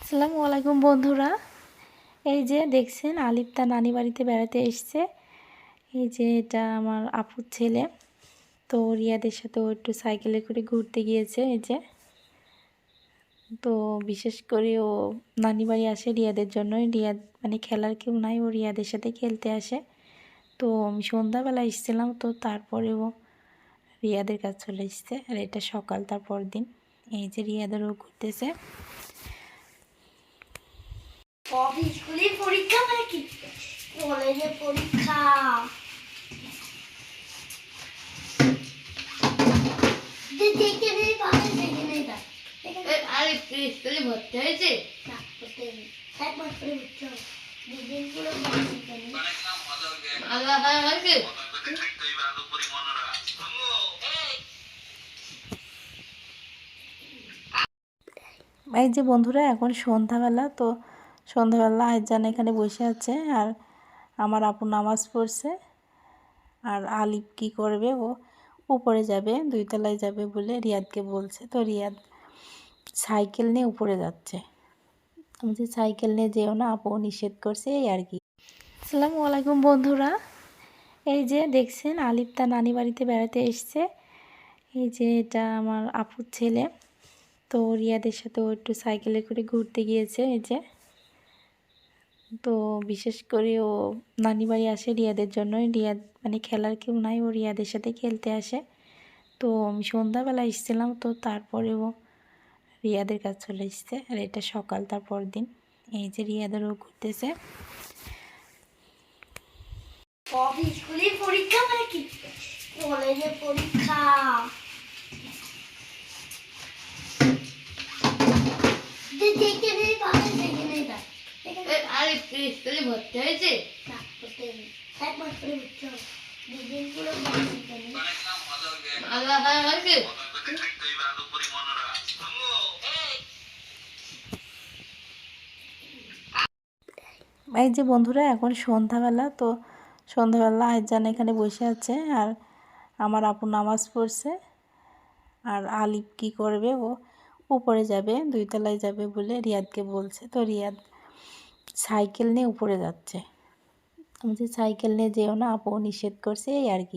আসসালামু আলাইকুম বন্ধুরা। এই যে দেখছেন আলিফ তার নানি বাড়িতে বেড়াতে এসছে। এই যে এটা আমার আপুর ছেলে। তো রিয়াদের সাথে ও একটু সাইকেলে করে ঘুরতে গিয়েছে। এই যে তো বিশেষ করে ও নানি বাড়ি আসে রিয়াদের জন্যই। রিয়াদ মানে খেলার কেউ নাই, ও রিয়াদের সাথে খেলতে আসে। তো আমি সন্ধ্যাবেলা এসেছিলাম, তো তারপরে ও রিয়াদের কাছে চলে এসছে। আর এটা সকাল, তারপর দিন এই যে রিয়াদেরও ঘুরতেছে। স্কুলের পরীক্ষা মানে কি কলেজের পরীক্ষা। স্কুলে ভর্তি হয়েছে এই যে বন্ধুরা এখন সন্ধ্যাবেলা, তো সন্ধ্যাবেলা আইজান এখানে বসে আছে আর আমার আপু নামাজ পড়ছে। আর আলিফ কী করবে, ও উপরে যাবে, 2 তলায় যাবে বলে রিয়াদকে বলছে। তো রিয়াদ সাইকেল নিয়ে উপরে যাচ্ছে। আমি যে সাইকেল নিয়ে যেও না, আপু নিষেধ করছে এই আর কি। আসসালামু আলাইকুম বন্ধুরা। এই যে দেখছেন আলিফ তার নানি বাড়িতে বেড়াতে এসছে। এই যে এটা আমার আপুর ছেলে। তো রিয়াদের সাথে ও একটু সাইকেলে করে ঘুরতে গিয়েছে। এই যে তো বিশেষ করে ও নানি বাড়ি আসে রিয়াদের জন্যই। রিয়াদ মানে খেলার কেউ নাই, ও রিয়াদের সাথে খেলতে আসে। তো আমি সন্ধ্যাবেলা এসেছিলাম, তো তারপরে ও রিয়াদের কাছে চলে এসছে। আর এটা সকাল, তারপর দিন এই যে রিয়াদেরও ঘুরতেছে। স্কুলের পরীক্ষা মানে কি কলেজের পরীক্ষা। স্কুলে ভর্তি হয়েছে এই যে বন্ধুরা এখন সন্ধ্যাবেলা, তো সন্ধ্যাবেলা আইজান এখানে বসে আছে আর আমার আপু নামাজ পড়ছে। আর আলিফ কী করবে, ও উপরে যাবে, 2 তলায় যাবে বলে রিয়াদকে বলছে। তো রিয়াদ সাইকেল নিয়ে উপরে যাচ্ছে। আমি যে সাইকেল নিয়ে যেও না, আপু নিষেধ করছে এই আর কি।